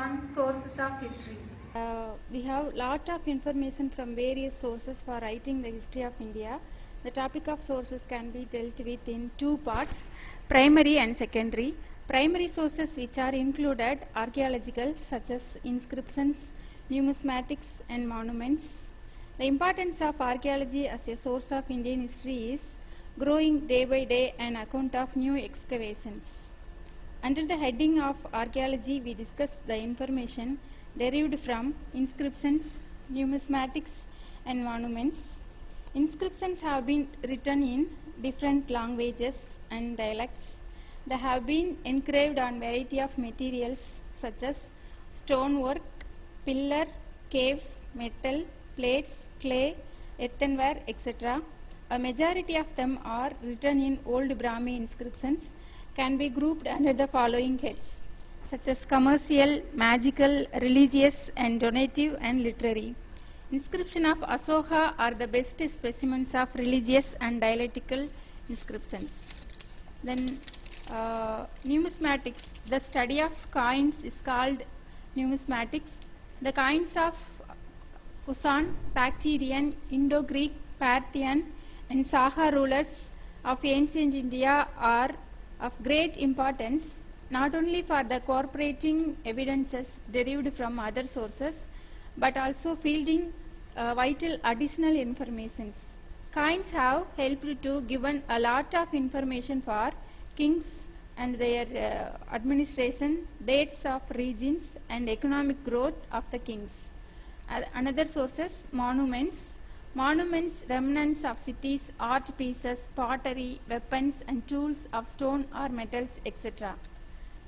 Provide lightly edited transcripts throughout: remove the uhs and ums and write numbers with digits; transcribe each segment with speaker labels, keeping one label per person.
Speaker 1: on sources of history.
Speaker 2: We have lot of information from various sources for writing the history of India. The topic of sources can be dealt with in two parts, primary and secondary. Primary sources which are included archaeological such as inscriptions, numismatics and monuments. The importance of archaeology as a source of Indian history is growing day by day on account of new excavations. Under the heading of archaeology, we discuss the information derived from inscriptions, numismatics and monuments. Inscriptions have been written in different languages and dialects. They have been engraved on variety of materials such as stonework, pillar, caves, metal, plates, clay, earthenware, etc. A majority of them are written in old Brahmi inscriptions, can be grouped under the following heads, such as commercial, magical, religious and donative and literary. Inscription of Asoka are the best specimens of religious and dialectical inscriptions. Then numismatics, the study of coins is called numismatics. The coins of Kusan, Bactrian, Indo-Greek, Parthian and Saha rulers of ancient India are of great importance not only for the corroborating evidences derived from other sources but also fielding vital additional informations. Coins have helped to given a lot of information for kings and their administration, dates of regions and economic growth of the kings. Another sources, monuments. Monuments, remnants of cities, art pieces, pottery, weapons and tools of stone or metals, etc.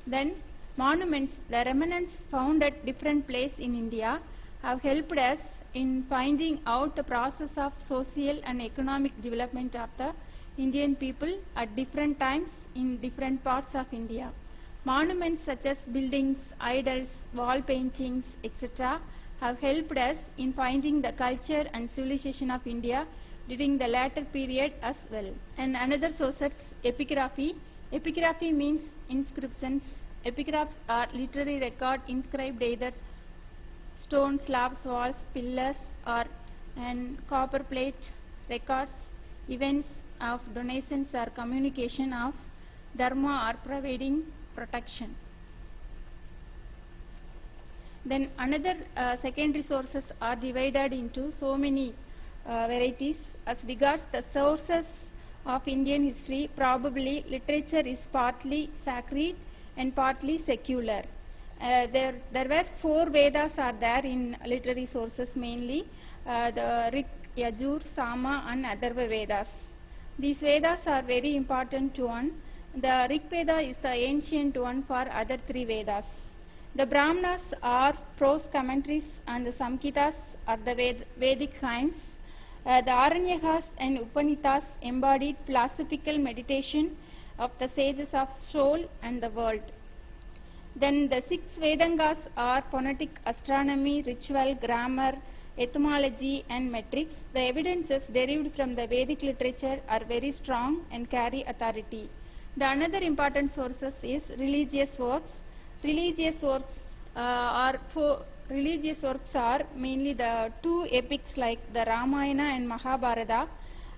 Speaker 2: Then monuments, the remnants found at different places in India have helped us in finding out the process of social and economic development of the Indian people at different times in different parts of India. Monuments such as buildings, idols, wall paintings, etc. have helped us in finding the culture and civilization of India during the latter period as well. And another sources, epigraphy. Epigraphy means inscriptions. Epigraphs are literary record inscribed either stone slabs, walls, pillars or and copper plate records, events of donations or communication of dharma or providing protection. Then another secondary sources are divided into so many varieties. As regards the sources of Indian history, probably literature is partly sacred and partly secular. There were 4 Vedas are there in literary sources mainly, the Rig, Yajur, Sama and Atharva Vedas. These Vedas are very important one. The Rig Veda is the ancient one for other 3 Vedas. The Brahmanas are prose commentaries and the Samhitas are the Vedic hymns. The Aranyakas and Upanishads embodied philosophical meditation of the sages of soul and the world. Then the 6 Vedangas are phonetic, astronomy, ritual, grammar, etymology and metrics. The evidences derived from the Vedic literature are very strong and carry authority. The another important sources is religious works. Religious works are mainly the 2 epics like the Ramayana and Mahabharata.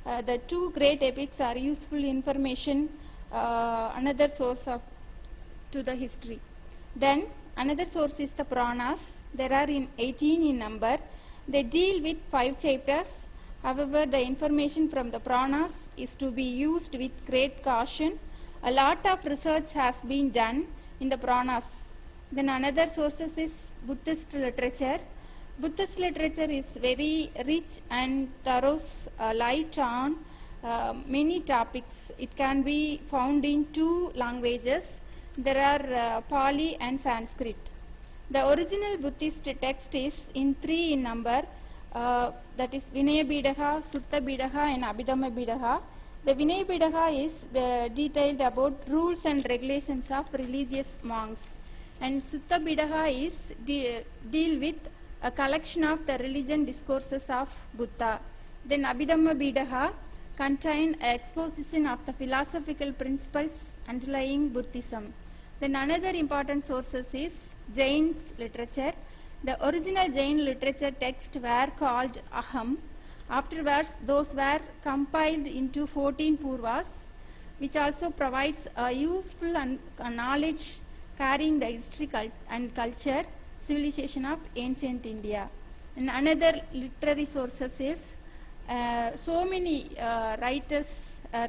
Speaker 2: The 2 great epics are useful information, another source to the history. Then another source is the Puranas. There are 18 in number. They deal with 5 chapters. However, the information from the Puranas is to be used with great caution. A lot of research has been done in the Puranas. Then another sources is Buddhist literature. Buddhist literature is very rich and thorough, light on many topics. It can be found in 2 languages. There are Pali and Sanskrit. The original Buddhist text is in 3 in number, that is Vinaya Bidagha, Sutta Bidagha and Abhidhamma Bidagha. The Vinaya Bidagha is detailed about rules and regulations of religious monks, and Sutta Bidagha is deal with a collection of the religion discourses of Buddha. Then Abhidhamma Bidagha contain an exposition of the philosophical principles underlying Buddhism. Then another important sources is Jain's literature. The original Jain literature texts were called Aham. Afterwards, those were compiled into 14 Purvas, which also provides a useful knowledge carrying the history and culture, civilization of ancient India. And another literary sources is so many writers,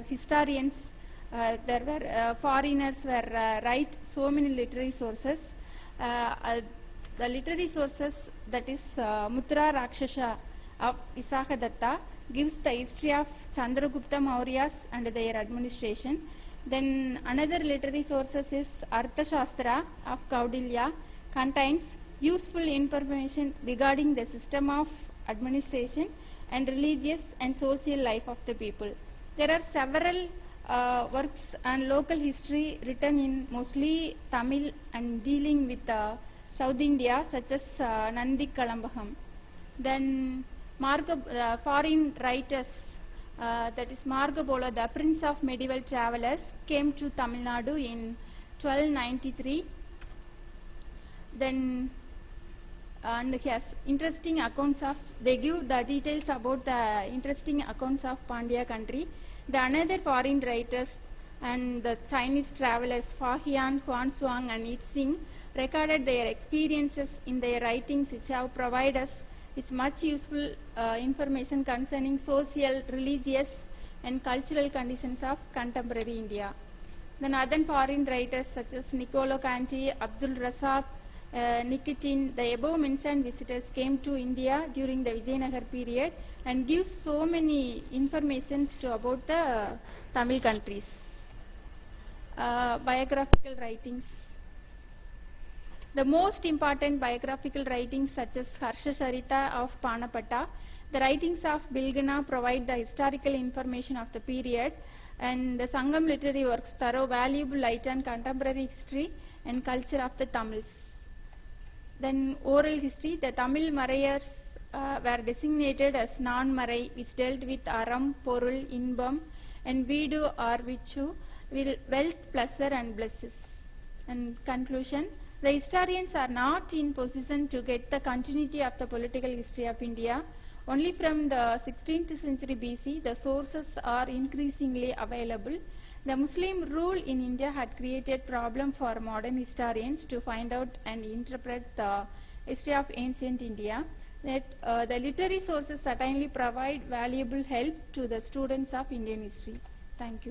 Speaker 2: historians, there were foreigners were write so many literary sources. The literary sources, that is Mutra Rakshasa of Visakadatta, gives the history of Chandragupta Mauryas and their administration. Then another literary sources is Arthashastra of Kaudilya, contains useful information regarding the system of administration and religious and social life of the people. There are several works on local history written in mostly Tamil and dealing with South India, such as Nandi Kalambagam. Then foreign writers, that is Marco Polo, the prince of medieval travelers, came to Tamil Nadu in 1293. Then and he has interesting accounts of, they give the details about the interesting accounts of Pandya country. The another foreign writers and the Chinese travelers Fa Hian, Huan Suang and Yi Xing recorded their experiences in their writings, which have provided us with much useful information concerning social, religious and cultural conditions of contemporary India. Then other foreign writers such as Niccolo Canti, Abdul Razak, Nikitin, the above mentioned visitors came to India during the Vijayanagar period and gives so many informations about the Tamil countries. Biographical writings. The most important biographical writings such as Harsha Charita of Panapatta, the writings of Bilgana provide the historical information of the period, and the Sangam literary works throw valuable light on contemporary history and culture of the Tamils. Then oral history, the Tamil Marayars were designated as non-Marai, which dealt with Aram, Porul, Inbam, and Vidu or Vichu, wealth, pleasure and blesses. And conclusion, the historians are not in position to get the continuity of the political history of India. Only from the 16th century BC, the sources are increasingly available. The Muslim rule in India had created problem for modern historians to find out and interpret the history of ancient India. That the literary sources certainly provide valuable help to the students of Indian history. Thank you.